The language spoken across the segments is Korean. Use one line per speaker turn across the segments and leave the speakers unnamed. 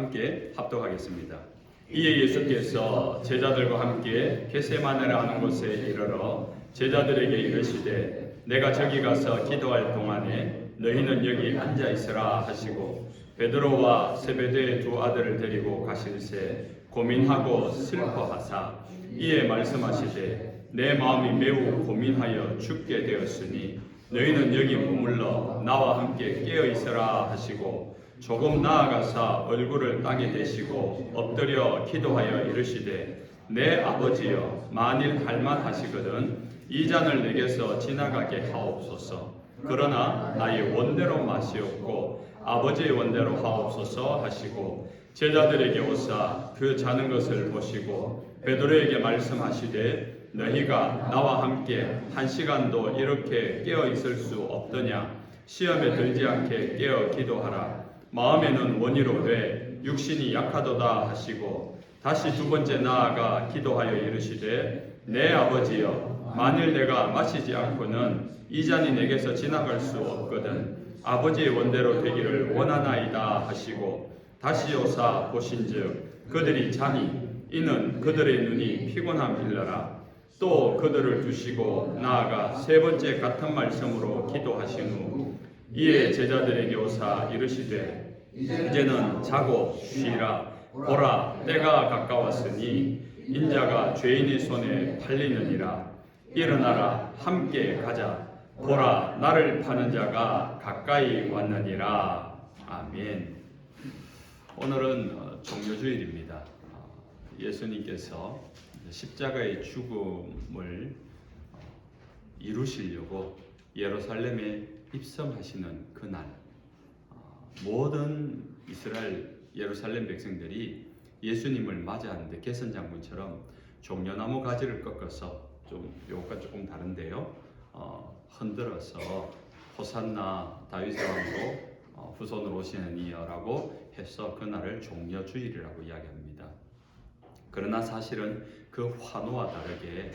함께 합독하겠습니다. 이에 예수께서 제자들과 함께 겟세마네라 하는 곳에 이르러 제자들에게 이르시되 내가 저기 가서 기도할 동안에 너희는 여기 앉아 있으라 하시고 베드로와 세베대의 두 아들을 데리고 가실새 고민하고 슬퍼하사 이에 말씀하시되 내 마음이 매우 고민하여 죽게 되었으니 너희는 여기 머물러 나와 함께 깨어 있으라 하시고 조금 나아가사 얼굴을 땅에 대시고 엎드려 기도하여 이르시되 내 아버지여 만일 할만하시거든 이 잔을 내게서 지나가게 하옵소서. 그러나 나의 원대로 마시옵고 아버지의 원대로 하옵소서 하시고 제자들에게 오사 그 자는 것을 보시고 베드로에게 말씀하시되 너희가 나와 함께 1시간도 이렇게 깨어 있을 수 없더냐. 시험에 들지 않게 깨어 기도하라. 마음에는 원이로되 육신이 약하도다 하시고 다시 두 번째 나아가 기도하여 이르시되 내 아버지여 만일 내가 마시지 않고는 이 잔이 내게서 지나갈 수 없거든 아버지의 원대로 되기를 원하나이다 하시고 다시 오사 보신즉 그들이 자니 이는 그들의 눈이 피곤함일러라. 또 그들을 두시고 나아가 세 번째 같은 말씀으로 기도하신 후 이에 제자들에게 오사 이르시되 이제는 자고 쉬라. 보라 때가 가까웠으니 인자가 죄인의 손에 팔리느니라. 일어나라 함께 가자. 보라 나를 파는 자가 가까이 왔느니라. 아멘. 오늘은 종료주일입니다. 예수님께서 십자가의 죽음을 이루시려고 예루살렘에 입성하시는 그날 모든 이스라엘 예루살렘 백성들이 예수님을 맞이하는데 개선장군처럼 종려나무 가지를 꺾어서 좀 요것과 조금 다른데요. 흔들어서 호산나 다윗의 왕으로 후손으로 오시는 이여라고 해서 그날을 종려주일이라고 이야기합니다. 그러나 사실은 그 환호와 다르게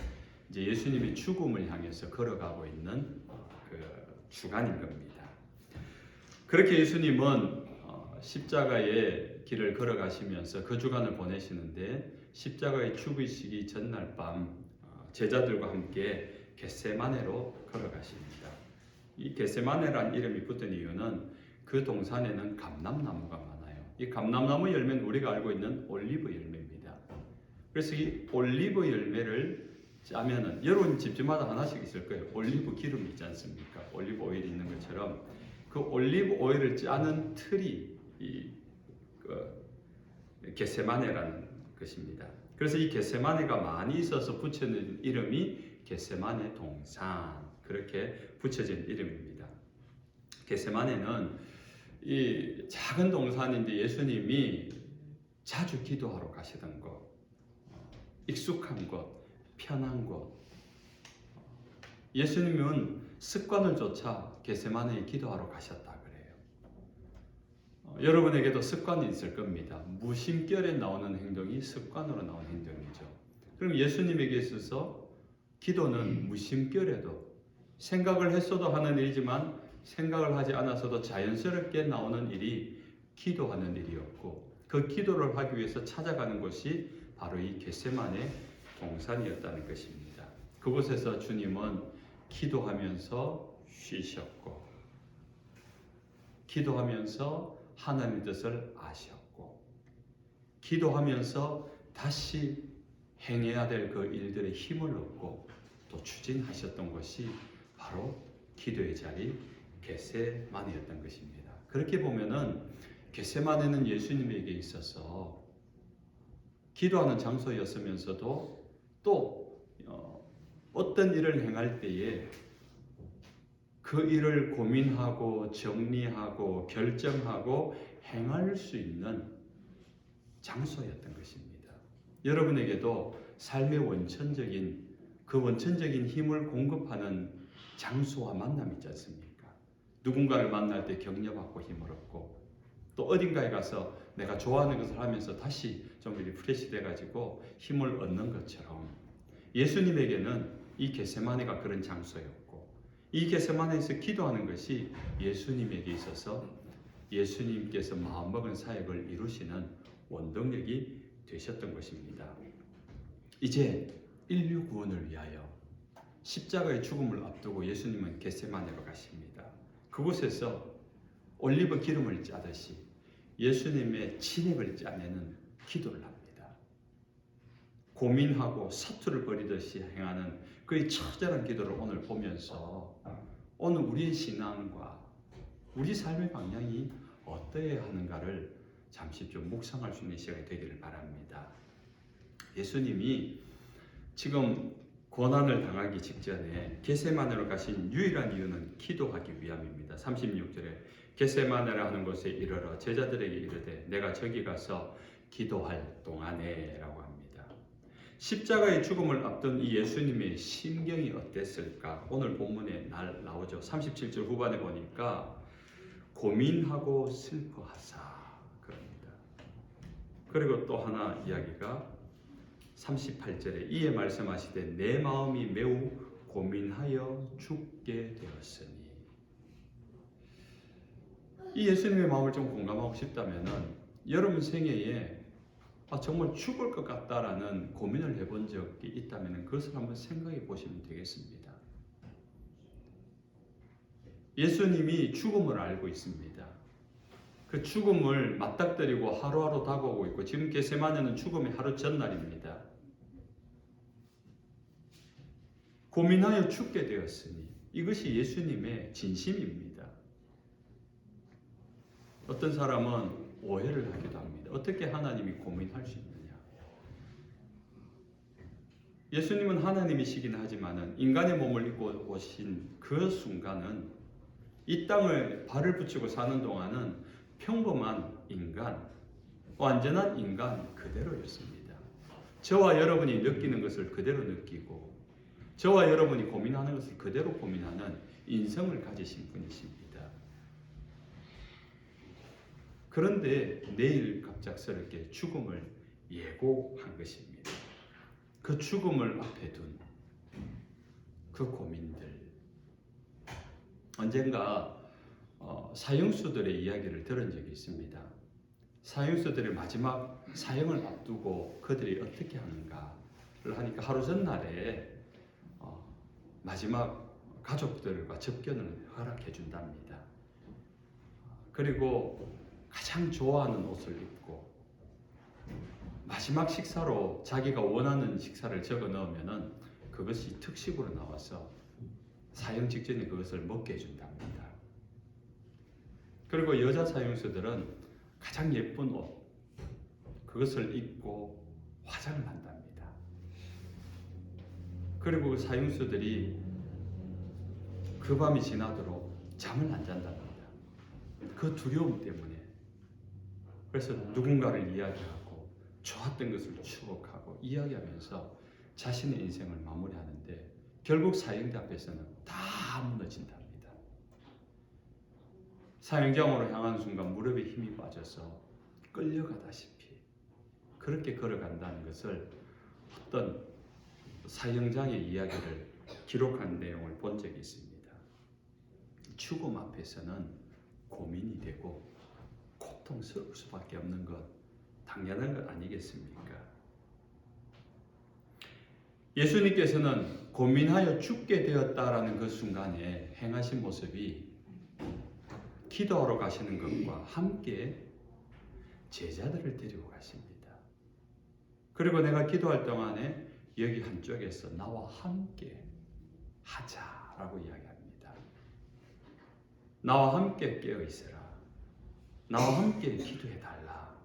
이제 예수님이 죽음을 향해서 걸어가고 있는 그 주간인 겁니다. 그렇게 예수님은 십자가의 길을 걸어가시면서 그 주간을 보내시는데 십자가의 죽으시기 전날 밤 제자들과 함께 겟세마네로 걸어가십니다. 이 겟세마네라는 이름이 붙은 이유는 그 동산에는 감람나무가 많아요. 이 감람나무 열매는 우리가 알고 있는 올리브 열매입니다. 그래서 이 올리브 열매를 짜면은 여러분 집집마다 하나씩 있을 거예요. 올리브 기름이 있지 않습니까? 올리브 오일이 있는 것처럼 그 올리브 오일을 짜는 틀이 이 겟세마네라는 것입니다. 그래서 이 겟세마네가 많이 있어서 붙여진 이름이 겟세마네 동산 그렇게 붙여진 이름입니다. 겟세마네는 이 작은 동산인데 예수님이 자주 기도하러 가시던 곳, 익숙한 곳, 편한 곳. 예수님은 습관을 쫓아 겟세마네에 기도하러 가셨다 그래요. 여러분에게도 습관이 있을 겁니다. 무심결에 나오는 행동이 습관으로 나오는 행동이죠. 그럼 예수님에게 있어서 기도는 무심결에도 생각을 했어도 하는 일이지만 생각을 하지 않았어도 자연스럽게 나오는 일이 기도하는 일이었고 그 기도를 하기 위해서 찾아가는 것이 바로 이 겟세마네 동산이었다는 것입니다. 그곳에서 주님은 기도하면서 쉬셨고 기도하면서 하나님의 뜻을 아셨고 기도하면서 다시 행해야 될 그 일들의 힘을 얻고 또 추진하셨던 것이 바로 기도의 자리 겟세마네였던 것입니다. 그렇게 보면은 겟세마네는 예수님에게 있어서 기도하는 장소였으면서도 또 어떤 일을 행할 때에 그 일을 고민하고 정리하고 결정하고 행할 수 있는 장소였던 것입니다. 여러분에게도 삶의 원천적인 그 원천적인 힘을 공급하는 장소와 만남이 있지 않습니까? 누군가를 만날 때 격려받고 힘을 얻고 또 어딘가에 가서 내가 좋아하는 것을 하면서 다시 좀 리프레시 돼가지고 힘을 얻는 것처럼 예수님에게는 이 겟세마네가 그런 장소였고 이 겟세마네에서 기도하는 것이 예수님에게 있어서 예수님께서 마음먹은 사역을 이루시는 원동력이 되셨던 것입니다. 이제 인류 구원을 위하여 십자가의 죽음을 앞두고 예수님은 겟세마네로 가십니다. 그곳에서 올리브 기름을 짜듯이 예수님의 진액을 짜내는 기도를 합니다. 고민하고 사투를 벌이듯이 행하는 그의 처절한 기도를 오늘 보면서 오늘 우리의 신앙과 우리 삶의 방향이 어떠해야 하는가를 잠시 좀 묵상할 수 있는 시간이 되기를 바랍니다. 예수님이 지금 고난을 당하기 직전에 겟세마네로 가신 유일한 이유는 기도하기 위함입니다. 36절에 겟세마네라 하는 곳에 이르러 제자들에게 이르되 내가 저기 가서 기도할 동안에 라고 합니다. 십자가의 죽음을 앞둔 이 예수님의 심경이 어땠을까? 오늘 본문에 나오죠. 37절 후반에 보니까 고민하고 슬퍼하사 그럽니다. 그리고 또 하나 이야기가 38절에 이에 말씀하시되 내 마음이 매우 고민하여 죽게 되었으니. 이 예수님의 마음을 좀 공감하고 싶다면은 여러분 생애에 정말 죽을 것 같다라는 고민을 해본 적이 있다면 그것을 한번 생각해 보시면 되겠습니다. 예수님이 죽음을 알고 있습니다. 그 죽음을 맞닥뜨리고 하루하루 다가오고 있고 지금 겟세마네는 죽음의 하루 전날입니다. 고민하여 죽게 되었으니 이것이 예수님의 진심입니다. 어떤 사람은 오해를 하기도 합니다. 어떻게 하나님이 고민할 수 있느냐? 예수님은 하나님이시긴 하지만 인간의 몸을 입고 오신 그 순간은 이 땅을 발을 붙이고 사는 동안은 평범한 인간, 완전한 인간 그대로였습니다. 저와 여러분이 느끼는 것을 그대로 느끼고 저와 여러분이 고민하는 것을 그대로 고민하는 인성을 가지신 분이십니다. 그런데 내일 갑작스럽게 죽음을 예고한 것입니다. 그 죽음을 앞에 둔 그 고민들. 언젠가 사형수들의 이야기를 들은 적이 있습니다. 사형수들의 마지막 사형을 앞두고 그들이 어떻게 하는가를 하니까 하루 전날에 마지막 가족들과 접견을 허락해 준답니다. 그리고 가장 좋아하는 옷을 입고 마지막 식사로 자기가 원하는 식사를 적어 넣으면은 그것이 특식으로 나와서 사형 직전에 그것을 먹게 해준답니다. 그리고 여자 사형수들은 가장 예쁜 옷 그것을 입고 화장을 한답니다. 그리고 그 사형수들이 그 밤이 지나도록 잠을 안 잔답니다. 그 두려움 때문에. 그래서 누군가를 이야기하고 좋았던 것을 추억하고 이야기하면서 자신의 인생을 마무리하는데 결국 사형대 앞에서는 다 무너진답니다. 사형장으로 향하는 순간 무릎에 힘이 빠져서 끌려가다시피 그렇게 걸어간다는 것을 어떤 사형장의 이야기를 기록한 내용을 본 적이 있습니다. 죽음 앞에서는 고민이 되고 고통스러울 수밖에 없는 것 당연한 것 아니겠습니까? 예수님께서는 고민하여 죽게 되었다라는 그 순간에 행하신 모습이 기도하러 가시는 것과 함께 제자들을 데리고 가십니다. 그리고 내가 기도할 동안에 여기 한쪽에서 나와 함께 하자라고 이야기합니다. 나와 함께 깨어 있으라. 나와 함께 기도해달라.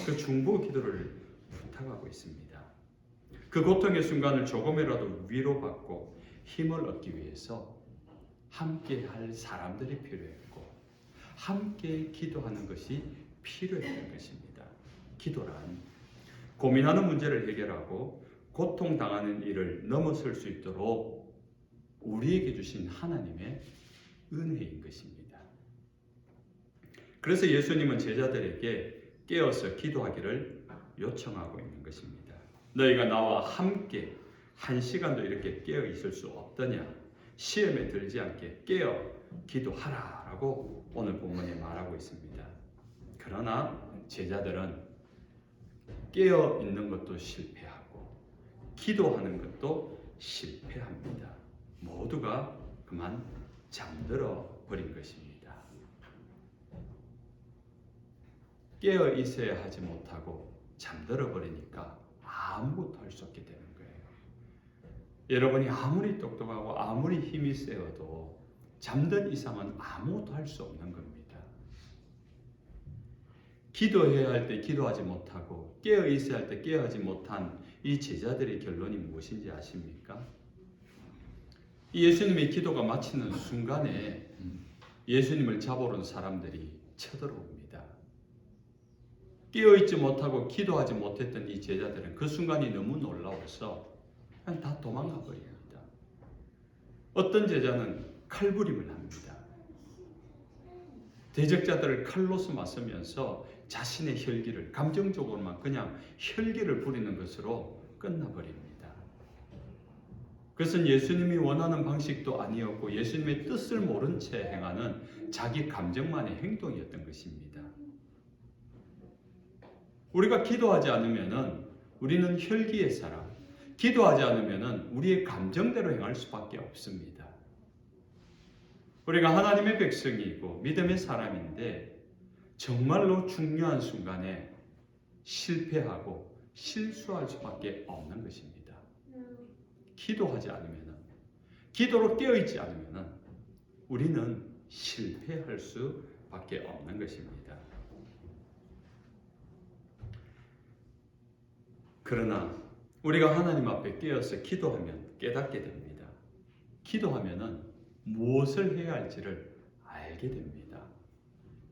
그 중보 기도를 부탁하고 있습니다. 그 고통의 순간을 조금이라도 위로받고 힘을 얻기 위해서 함께 할 사람들이 필요했고 함께 기도하는 것이 필요했던 것입니다. 기도란 고민하는 문제를 해결하고 고통당하는 일을 넘어설 수 있도록 우리에게 주신 하나님의 은혜인 것입니다. 그래서 예수님은 제자들에게 깨어서 기도하기를 요청하고 있는 것입니다. 너희가 나와 함께 한 시간도 이렇게 깨어 있을 수 없더냐? 시험에 들지 않게 깨어 기도하라라고 오늘 본문에 말하고 있습니다. 그러나 제자들은 깨어 있는 것도 실패하고 기도하는 것도 실패합니다. 모두가 그만 잠들어 버린 것입니다. 깨어 있어야 하지 못하고 잠들어 버리니까 아무것도 할 수 없게 되는 거예요. 여러분이 아무리 똑똑하고 아무리 힘이 세어도 잠든 이상은 아무것도 할 수 없는 겁니다. 기도해야 할 때 기도하지 못하고 깨어 있어야 할 때 깨어하지 못한 이 제자들의 결론이 무엇인지 아십니까? 예수님의 기도가 마치는 순간에 예수님을 잡아오는 사람들이 쳐들어옵니다. 깨어있지 못하고 기도하지 못했던 이 제자들은 그 순간이 너무 놀라워서 그냥 다 도망가 버립니다. 어떤 제자는 칼부림을 합니다. 대적자들을 칼로서 맞으면서 자신의 혈기를 감정적으로만 그냥 혈기를 부리는 것으로 끝나버립니다. 그것은 예수님이 원하는 방식도 아니었고 예수님의 뜻을 모른 채 행하는 자기 감정만의 행동이었던 것입니다. 우리가 기도하지 않으면은 우리는 혈기에 살아. 기도하지 않으면은 우리의 감정대로 행할 수밖에 없습니다. 우리가 하나님의 백성이고 믿음의 사람인데 정말로 중요한 순간에 실패하고 실수할 수밖에 없는 것입니다. 기도하지 않으면, 기도로 깨어있지 않으면 우리는 실패할 수밖에 없는 것입니다. 그러나 우리가 하나님 앞에 깨어서 기도하면 깨닫게 됩니다. 기도하면은 무엇을 해야 할지를 알게 됩니다.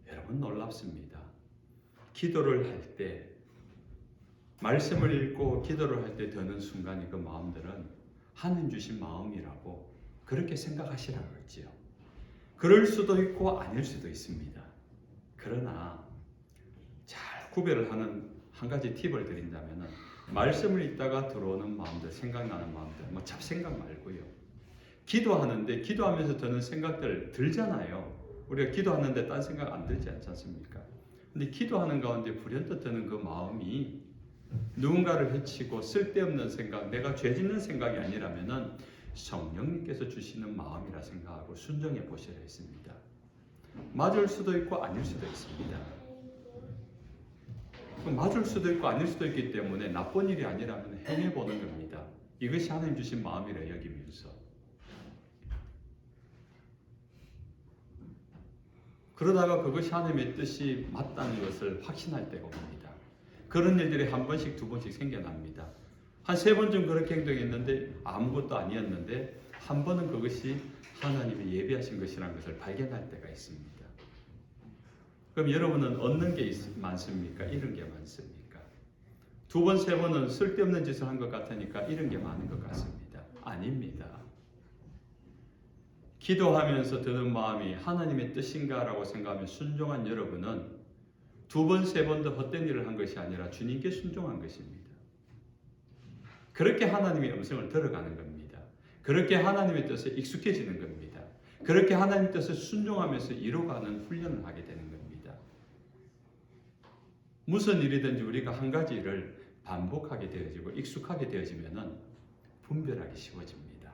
여러분 놀랍습니다. 기도를 할 때, 말씀을 읽고 기도를 할 때 드는 순간에 그 마음들은 하나님 주신 마음이라고 그렇게 생각하시라고 했지요. 그럴 수도 있고 아닐 수도 있습니다. 그러나 잘 구별을 하는 한 가지 팁을 드린다면 말씀을 읽다가 들어오는 마음들, 생각나는 마음들, 뭐 잡생각 말고요. 기도하는데 기도하면서 드는 생각들 들잖아요. 우리가 기도하는데 딴 생각 안 들지 않습니까? 근데 기도하는 가운데 불현듯 드는 그 마음이 누군가를 해치고 쓸데없는 생각, 내가 죄 짓는 생각이 아니라면은 성령님께서 주시는 마음이라 생각하고 순종해 보시라 했습니다. 맞을 수도 있고 아닐 수도 있습니다. 맞을 수도 있고 아닐 수도 있기 때문에 나쁜 일이 아니라면 행해보는 겁니다. 이것이 하나님 주신 마음이라 여기면서. 그러다가 그것이 하나님의 뜻이 맞다는 것을 확신할 때가 옵니다. 그런 일들이 한 번씩 두 번씩 생겨납니다. 한 세 번쯤 그렇게 행동했는데 아무것도 아니었는데 한 번은 그것이 하나님이 예비하신 것이라는 것을 발견할 때가 있습니다. 그럼 여러분은 얻는 게 많습니까? 잃은 게 많습니까? 두 번, 세 번은 쓸데없는 짓을 한 것 같으니까 잃은 게 많은 것 같습니다. 아닙니다. 기도하면서 드는 마음이 하나님의 뜻인가라고 생각하며 순종한 여러분은 두 번, 세 번도 헛된 일을 한 것이 아니라 주님께 순종한 것입니다. 그렇게 하나님의 음성을 들어가는 겁니다. 그렇게 하나님의 뜻에 익숙해지는 겁니다. 그렇게 하나님의 뜻을 순종하면서 이루어가는 훈련을 하게 되는 겁니다. 무슨 일이든지 우리가 한 가지 일을 반복하게 되어지고 익숙하게 되어지면 분별하기 쉬워집니다.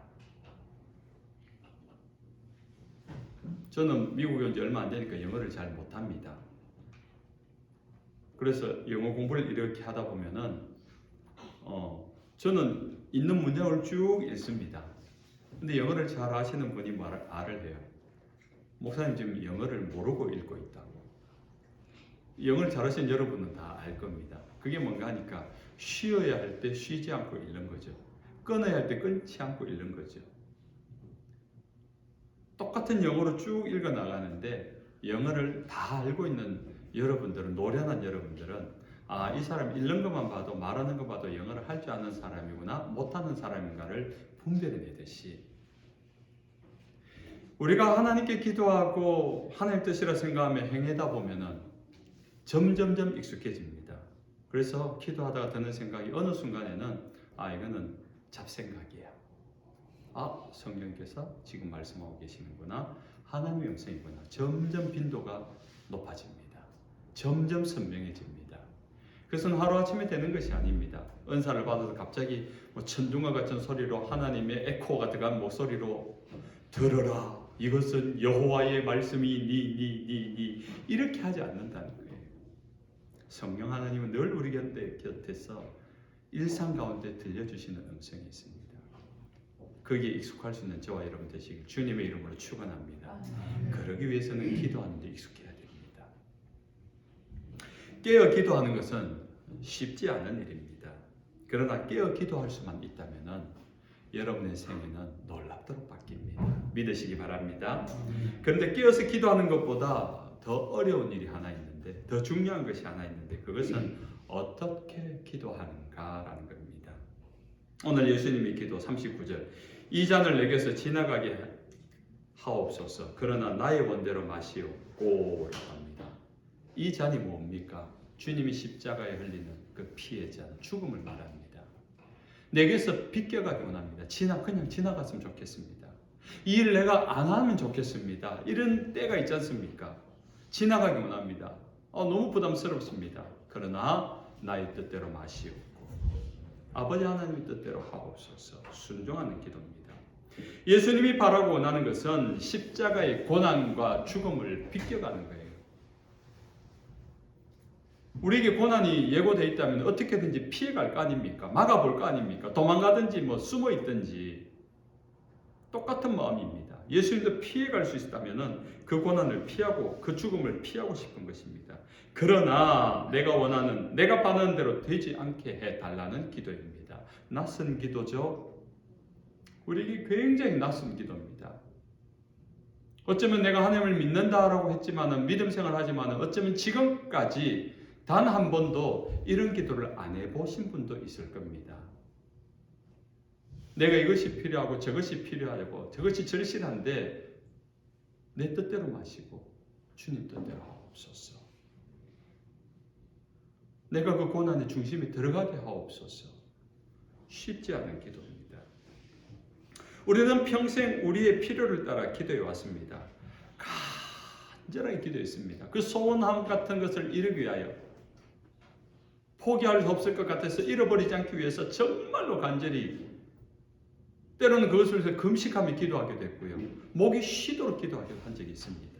저는 미국에 온 지 얼마 안 되니까 영어를 잘 못합니다. 그래서 영어 공부를 이렇게 하다 보면은 저는 있는 문장을 쭉 읽습니다. 근데 영어를 잘 아시는 분이 말을 해요. 목사님 지금 영어를 모르고 읽고 있다고. 영어를 잘 하시는 여러분은 다 알 겁니다. 그게 뭔가 하니까 쉬어야 할 때 쉬지 않고 읽는 거죠. 끊어야 할 때 끊지 않고 읽는 거죠. 똑같은 영어로 쭉 읽어 나가는데 영어를 다 알고 있는 여러분들은, 노련한 여러분들은 이 사람 읽는 것만 봐도, 말하는 것 봐도 영어를 할 줄 아는 사람이구나, 못하는 사람인가를 분별해내듯이 우리가 하나님께 기도하고 하나님 뜻이라 생각하며 행하다 보면은 점점점 익숙해집니다. 그래서 기도하다가 드는 생각이 어느 순간에는 이거는 잡생각이야. 아, 성령께서 지금 말씀하고 계시는구나. 하나님의 음성이구나. 점점 빈도가 높아집니다. 점점 선명해집니다. 그것은 하루아침에 되는 것이 아닙니다. 은사를 받아서 갑자기 천둥과 같은 소리로 하나님의 에코가 들어간 목소리로 들어라. 이것은 여호와의 말씀이 니 이렇게 하지 않는다는 거예요. 성령 하나님은 늘 우리 곁에서 일상 가운데 들려주시는 음성이 있습니다. 거기에 익숙할 수 있는 저와 여러분 되시길 주님의 이름으로 축원합니다. 그러기 위해서는 기도하는 데 익숙해야 됩니다. 깨어 기도하는 것은 쉽지 않은 일입니다. 그러나 깨어 기도할 수만 있다면 여러분의 생애는 놀랍도록 바뀝니다. 믿으시기 바랍니다. 그런데 깨어서 기도하는 것보다 더 어려운 일이 하나 있는데, 더 중요한 것이 하나 있는데, 그것은 어떻게 기도하는가라는 겁니다. 오늘 예수님의 기도 39절, 이 잔을 내게서 지나가게 하옵소서. 그러나 나의 원대로 마시옵고라고 합니다. 이 잔이 뭡니까? 주님이 십자가에 흘리는 그 피의 잔, 죽음을 말합니다. 내게서 비껴가기 원합니다. 그냥 지나갔으면 좋겠습니다. 이 일을 내가 안 하면 좋겠습니다. 이런 때가 있지 않습니까? 지나가기 원합니다. 너무 부담스럽습니다. 그러나 나의 뜻대로 마시옵고 아버지 하나님의 뜻대로 하옵소서. 순종하는 기도입니다. 예수님이 바라고 원하는 것은 십자가의 고난과 죽음을 비껴가는 거예요. 우리에게 고난이 예고되어 있다면 어떻게든지 피해갈 거 아닙니까? 막아볼 거 아닙니까? 도망가든지 숨어 있든지 똑같은 마음입니다. 예수님도 피해갈 수 있다면 그 고난을 피하고 그 죽음을 피하고 싶은 것입니다. 그러나 내가 바라는 대로 되지 않게 해달라는 기도입니다. 낯선 기도죠. 우리에게 굉장히 낯선 기도입니다. 어쩌면 내가 하나님을 믿는다라고 했지만은 믿음 생활하지만은 어쩌면 지금까지 단 한 번도 이런 기도를 안 해보신 분도 있을 겁니다. 내가 이것이 필요하고 저것이 필요하고 저것이 절실한데 내 뜻대로 마시고 주님 뜻대로 하옵소서. 내가 그 고난의 중심에 들어가게 하옵소서. 쉽지 않은 기도입니다. 우리는 평생 우리의 필요를 따라 기도해 왔습니다. 간절하게 기도했습니다. 그 소원함 같은 것을 이루기 위하여 포기할 수 없을 것 같아서 잃어버리지 않기 위해서 정말로 간절히 때로는 그것을 위해서 금식하며 기도하게 됐고요. 목이 쉬도록 기도하기도 한 적이 있습니다.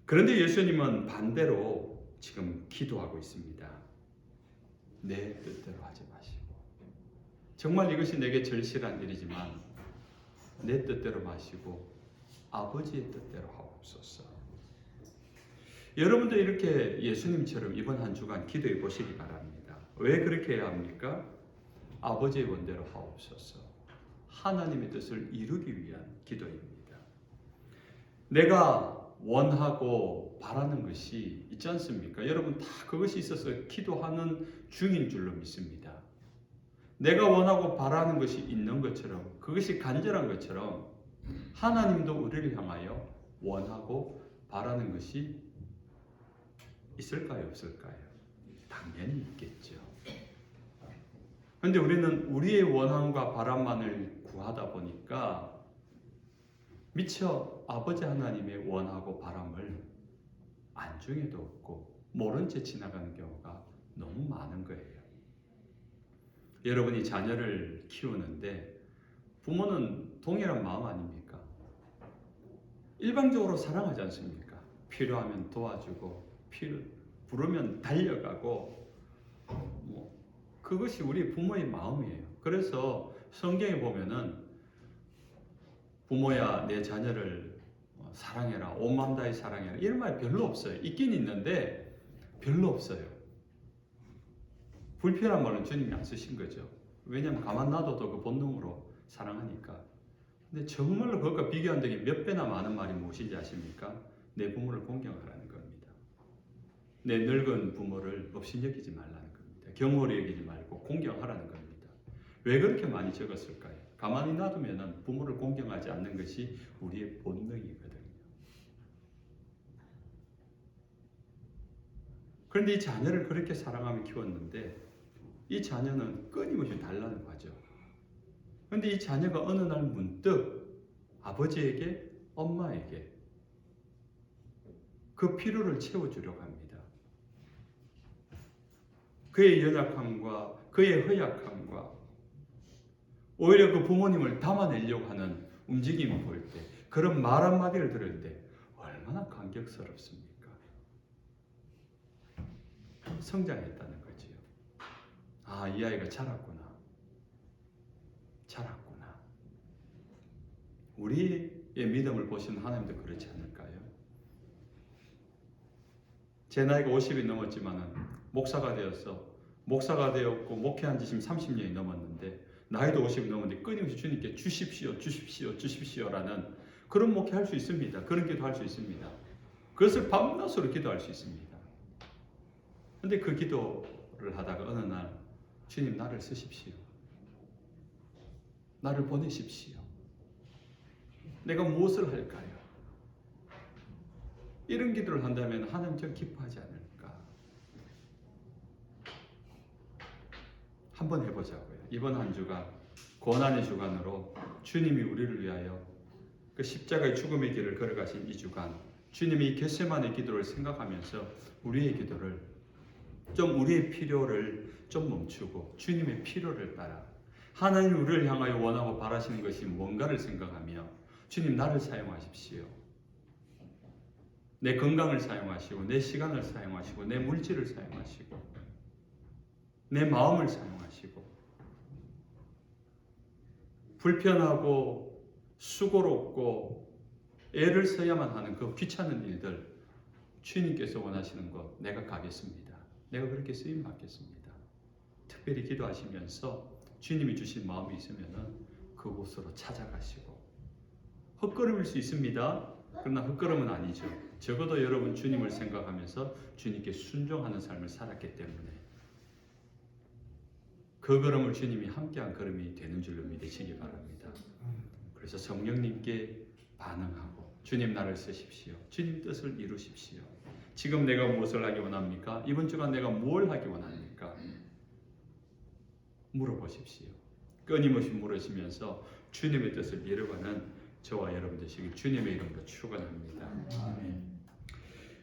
그런데 예수님은 반대로 지금 기도하고 있습니다. 내 뜻대로 하지 마시고 정말 이것이 내게 절실한 일이지만 내 뜻대로 마시고 아버지의 뜻대로 하옵소서. 여러분도 이렇게 예수님처럼 이번 한 주간 기도해 보시기 바랍니다. 왜 그렇게 해야 합니까? 아버지의 원대로 하옵소서. 하나님의 뜻을 이루기 위한 기도입니다. 내가 원하고 바라는 것이 있지 않습니까? 여러분 다 그것이 있어서 기도하는 중인 줄로 믿습니다. 내가 원하고 바라는 것이 있는 것처럼, 그것이 간절한 것처럼 하나님도 우리를 향하여 원하고 바라는 것이 있을까요? 없을까요? 당연히 있겠죠. 그런데 우리는 우리의 원함과 바람만을 구하다 보니까 미처 아버지 하나님의 원하고 바람을 안중에도 없고 모른 채 지나가는 경우가 너무 많은 거예요. 여러분이 자녀를 키우는데 부모는 동일한 마음 아닙니까? 일방적으로 사랑하지 않습니까? 필요하면 도와주고 부르면 달려가고 그것이 우리 부모의 마음이에요. 그래서 성경에 보면은 부모야 내 자녀를 사랑해라, 온 마음 다해 사랑해라 이런 말이 별로 없어요. 있긴 있는데 별로 없어요. 불필요한 말은 주님이 안 쓰신 거죠. 왜냐하면 가만 놔둬도 그 본능으로 사랑하니까. 근데 정말로 그것과 비교한다면 몇 배나 많은 말이 무엇인지 아십니까? 내 부모를 공경하라는 겁니다. 내 늙은 부모를 없이 여기지 말라는 겁니다. 경홀히 여기지 말고 공경하라는 겁니다. 왜 그렇게 많이 적었을까요? 가만히 놔두면 부모를 공경하지 않는 것이 우리의 본능이거든요. 그런데 이 자녀를 그렇게 사랑하며 키웠는데 이 자녀는 끊임없이 달라는 거죠. 그런데 이 자녀가 어느 날 문득 아버지에게, 엄마에게 그 필요를 채워주려고 합니다. 그의 연약함과 그의 허약함과 오히려 그 부모님을 담아내려고 하는 움직임을 볼 때, 그런 말 한마디를 들을 때 얼마나 감격스럽습니까? 성장했다는 거지요. 아, 이 아이가 자랐구나. 자랐구나. 우리의 믿음을 보시는 하나님도 그렇지 않을까요? 제 나이가 50이 넘었지만은 목사가 되었고 목회한 지 지금 30년이 넘었는데, 나이도 50이 넘었는데 끊임없이 주님께 주십시오, 주십시오, 주십시오라는 그런 목회할 수 있습니다. 그런 기도할 수 있습니다. 그것을 밤낮으로 기도할 수 있습니다. 그런데 그 기도를 하다가 어느 날 주님, 나를 쓰십시오. 나를 보내십시오. 내가 무엇을 할까요? 이런 기도를 한다면 하나님 좀 기뻐하지 않을까? 한번 해보자고요. 이번 한 주간 고난의 주간으로 주님이 우리를 위하여 그 십자가의 죽음의 길을 걸어가신 이 주간, 주님이 겟세마네 기도를 생각하면서 우리의 기도를 좀, 우리의 필요를 좀 멈추고 주님의 필요를 따라 하나님 우리를 향하여 원하고 바라시는 것이 뭔가를 생각하며, 주님, 나를 사용하십시오. 내 건강을 사용하시고, 내 시간을 사용하시고, 내 물질을 사용하시고, 내 마음을 사용하시고, 불편하고 수고롭고 애를 써야만 하는 그 귀찮은 일들, 주님께서 원하시는 것 내가 가겠습니다. 내가 그렇게 쓰임 받겠습니다. 특별히 기도하시면서 주님이 주신 마음이 있으면 그곳으로 찾아가시고, 헛걸음일 수 있습니다. 그러나 헛걸음은 아니죠. 적어도 여러분 주님을 생각하면서 주님께 순종하는 삶을 살았기 때문에 그 걸음을 주님이 함께한 걸음이 되는 줄로 믿으시기 바랍니다. 그래서 성령님께 반응하고, 주님, 나를 쓰십시오. 주님 뜻을 이루십시오. 지금 내가 무엇을 하기 원합니까? 이번 주간 내가 뭘 하기 원합니까? 물어보십시오. 끊임없이 물으시면서 주님의 뜻을 이루가는 저와 여러분 되시길 주님의 이름으로 축원합니다.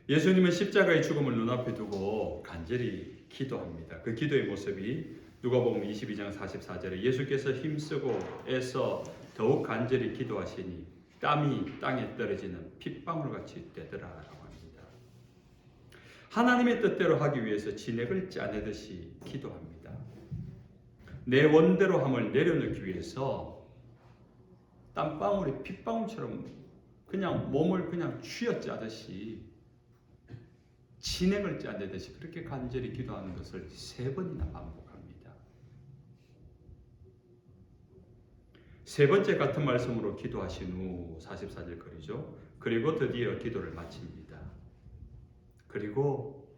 예수님은 십자가의 죽음을 눈앞에 두고 간절히 기도합니다. 그 기도의 모습이 누가복음 22장 44절에 예수께서 힘쓰고 애써 더욱 간절히 기도하시니 땀이 땅에 떨어지는 핏방울같이 되더라라고 합니다. 하나님의 뜻대로 하기 위해서 진액을 짜내듯이 기도합니다. 내 원대로함을 내려놓기 위해서 땀방울이 핏방울처럼 그냥 몸을 그냥 쥐어짜듯이, 진액을 짜내듯이 그렇게 간절히 기도하는 것을 3번이나 반복합니다. 3번째 같은 말씀으로 기도하신 후 44절 거리죠. 그리고 드디어 기도를 마칩니다. 그리고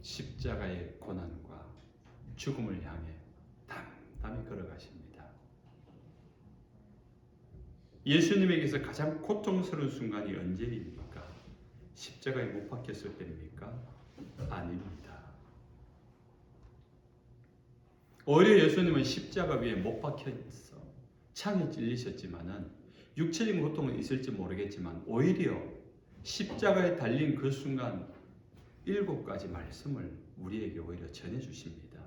십자가의 고난과 죽음을 향해 담담히 걸어가십니다. 예수님에게서 가장 고통스러운 순간이 언제입니까? 십자가에 못 박혔을 때입니까? 아닙니다. 오히려 예수님은 십자가 위에 못 박혀서 창에 찔리셨지만은 육체적인 고통은 있을지 모르겠지만 오히려 십자가에 달린 그 순간 7가지 말씀을 우리에게 오히려 전해주십니다.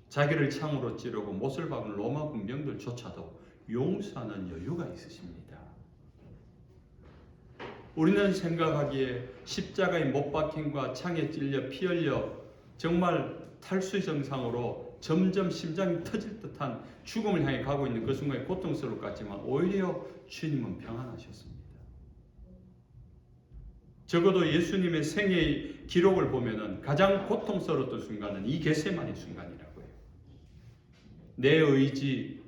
자기를 창으로 찌르고 못을 박은 로마 군병들조차도 용서하는 여유가 있으십니다. 우리는 생각하기에 십자가에 못 박힘과 창에 찔려 피 흘려 정말 탈수 증상으로 점점 심장이 터질 듯한 죽음을 향해 가고 있는 그 순간이 고통스러울 것 같지만 오히려 주님은 평안하셨습니다. 적어도 예수님의 생애의 기록을 보면은 가장 고통스러웠던 순간은 이 겟세마네 순간이라고요. 내 의지,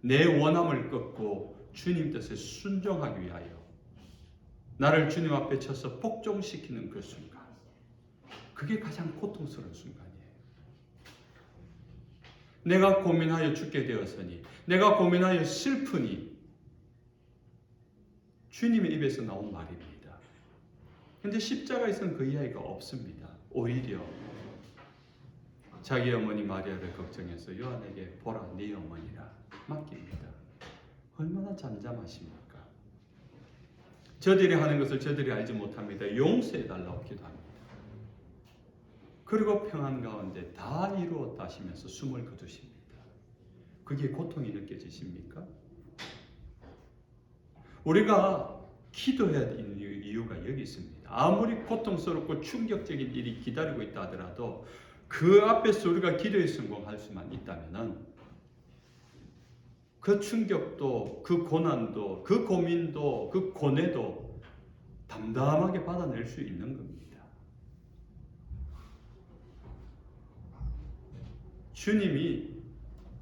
내 원함을 꺾고 주님 뜻에 순종하기 위하여 나를 주님 앞에 쳐서 복종시키는 그 순간, 그게 가장 고통스러운 순간이에요. 내가 고민하여 죽게 되었으니, 내가 고민하여 슬프니, 주님의 입에서 나온 말입니다. 그런데 십자가에서는 그 이야기가 없습니다. 오히려 자기 어머니 마리아를 걱정해서 요한에게 보라 네 어머니라 맡깁니다. 얼마나 잠잠하십니까? 저들이 하는 것을 저들이 알지 못합니다. 용서해달라고 기도합니다. 그리고 평안 가운데 다 이루었다 하시면서 숨을 거두십니다. 그게 고통이 느껴지십니까? 우리가 기도해야 되는 이유가 여기 있습니다. 아무리 고통스럽고 충격적인 일이 기다리고 있다 하더라도 그 앞에서 우리가 기도에 성공할 수만 있다면 그 충격도, 그 고난도, 그 고민도, 그 고뇌도 담담하게 받아낼 수 있는 겁니다. 주님이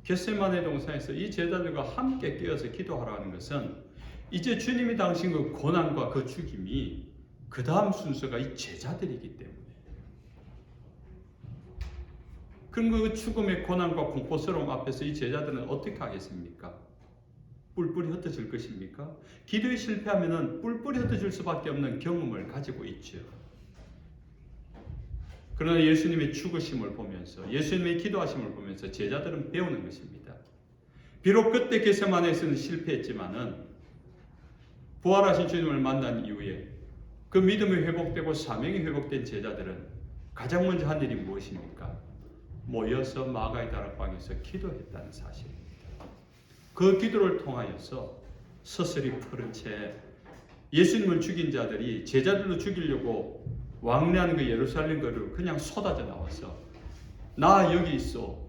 겟세마네 동산에서 이 제자들과 함께 깨어서 기도하라는 것은 이제 주님이 당신 그 고난과 그 죽임이 그 다음 순서가 이 제자들이기 때문에 그럼 그 죽음의 고난과 공포스러움 앞에서 이 제자들은 어떻게 하겠습니까? 뿔뿔이 흩어질 것입니까? 기도에 실패하면 뿔뿔이 흩어질 수밖에 없는 경험을 가지고 있죠. 그러나 예수님의 죽으심을 보면서 예수님의 기도하심을 보면서 제자들은 배우는 것입니다. 비록 그때 겟세마네에서는 실패했지만은 부활하신 주님을 만난 이후에 그 믿음이 회복되고 사명이 회복된 제자들은 가장 먼저 한 일이 무엇입니까? 모여서 마가의 다락방에서 기도했다는 사실입니다. 그 기도를 통하여서 서슬이 푸른 채 예수님을 죽인 자들이 제자들로 죽이려고 왕래하는 그 예루살렘 거리로 그냥 쏟아져 나와서 나 여기 있어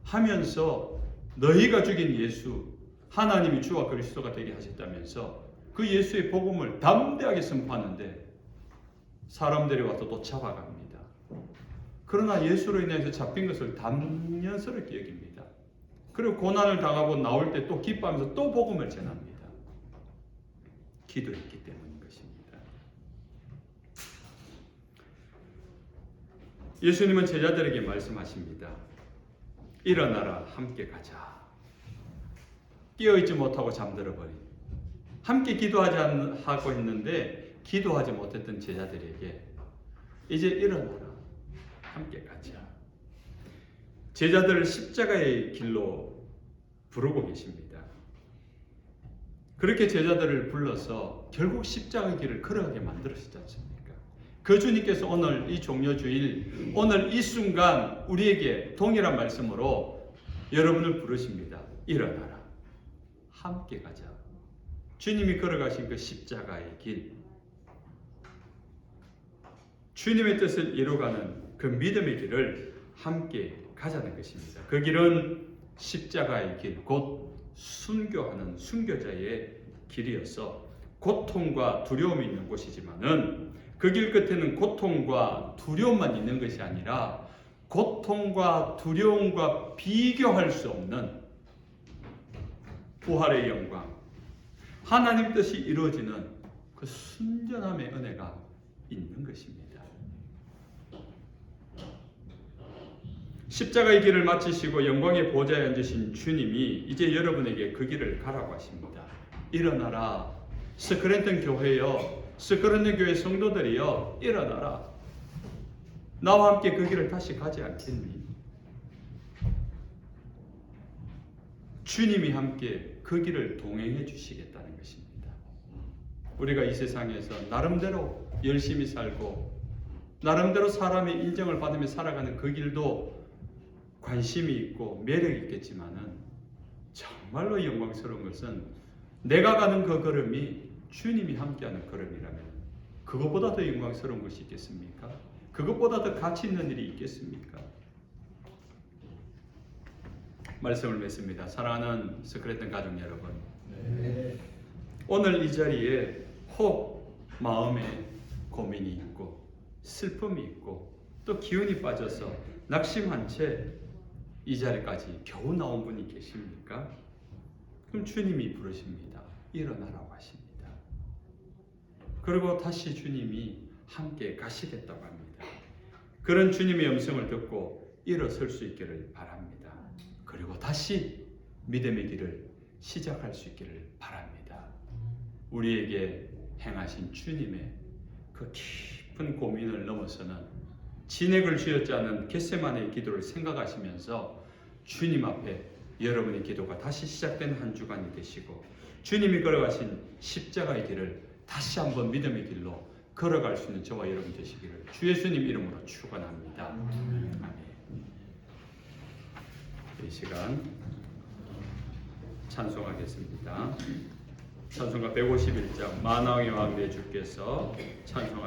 하면서 너희가 죽인 예수 하나님이 주와 그리스도가 되게 하셨다면서 그 예수의 복음을 담대하게 선포하는데 사람들이 와서 또 잡아갑니다. 그러나 예수로 인해서 잡힌 것을 담연스럽게 여깁니다. 그리고 고난을 당하고 나올 때 또 기뻐하면서 또 복음을 전합니다. 기도했기 때문인 것입니다. 예수님은 제자들에게 말씀하십니다. 일어나라 함께 가자. 깨어있지 못하고 잠들어버린 함께 기도하지 하고 했는데 기도하지 못했던 제자들에게 이제 일어나라 함께 가자. 제자들을 십자가의 길로 부르고 계십니다. 그렇게 제자들을 불러서 결국 십자가의 길을 걸어가게 만들었지 않습니까? 그 주님께서 오늘 이 종려주일 오늘 이 순간 우리에게 동일한 말씀으로 여러분을 부르십니다. 일어나라 함께 가자. 주님이 걸어가신 그 십자가의 길, 주님의 뜻을 이루어가는 그 믿음의 길을 함께 가자는 것입니다. 그 길은 십자가의 길, 곧 순교하는 순교자의 길이어서 고통과 두려움이 있는 곳이지만은 그 길 끝에는 고통과 두려움만 있는 것이 아니라 고통과 두려움과 비교할 수 없는 부활의 영광, 하나님 뜻이 이루어지는 그 순전함의 은혜가 있는 것입니다. 십자가의 길을 마치시고 영광의 보좌에 앉으신 주님이 이제 여러분에게 그 길을 가라고 하십니다. 일어나라. 스크랜턴 교회여, 스크랜턴 교회 성도들이여, 일어나라. 나와 함께 그 길을 다시 가지 않겠니? 주님이 함께 그 길을 동행해 주시겠다는 것입니다. 우리가 이 세상에서 나름대로 열심히 살고 나름대로 사람의 인정을 받으며 살아가는 그 길도 관심이 있고 매력이 있겠지만은 정말로 영광스러운 것은 내가 가는 그 걸음이 주님이 함께하는 걸음이라면 그것보다 더 영광스러운 것이 있겠습니까? 그것보다 더 가치 있는 일이 있겠습니까? 말씀을 맺습니다. 사랑하는 스크랜턴 가족 여러분, 네. 오늘 이 자리에 혹 마음에 고민이 있고 슬픔이 있고 또 기운이 빠져서 낙심한 채 이 자리까지 겨우 나온 분이 계십니까? 그럼 주님이 부르십니다. 일어나라고 하십니다. 그리고 다시 주님이 함께 가시겠다고 합니다. 그런 주님의 음성을 듣고 일어설 수 있기를 바랍니다. 그리고 다시 믿음의 길을 시작할 수 있기를 바랍니다. 우리에게 행하신 주님의 그 깊은 고민을 넘어서는 진액을 쥐었지 않은 겟세마네의 기도를 생각하시면서 주님 앞에 여러분의 기도가 다시 시작된 한 주간이 되시고 주님이 걸어가신 십자가의 길을 다시 한번 믿음의 길로 걸어갈 수 있는 저와 여러분 되시기를 주 예수님 이름으로 축원합니다. 아멘. 이 시간 찬송하겠습니다. 찬송가 151장 만왕의 왕 내 주께서 찬송하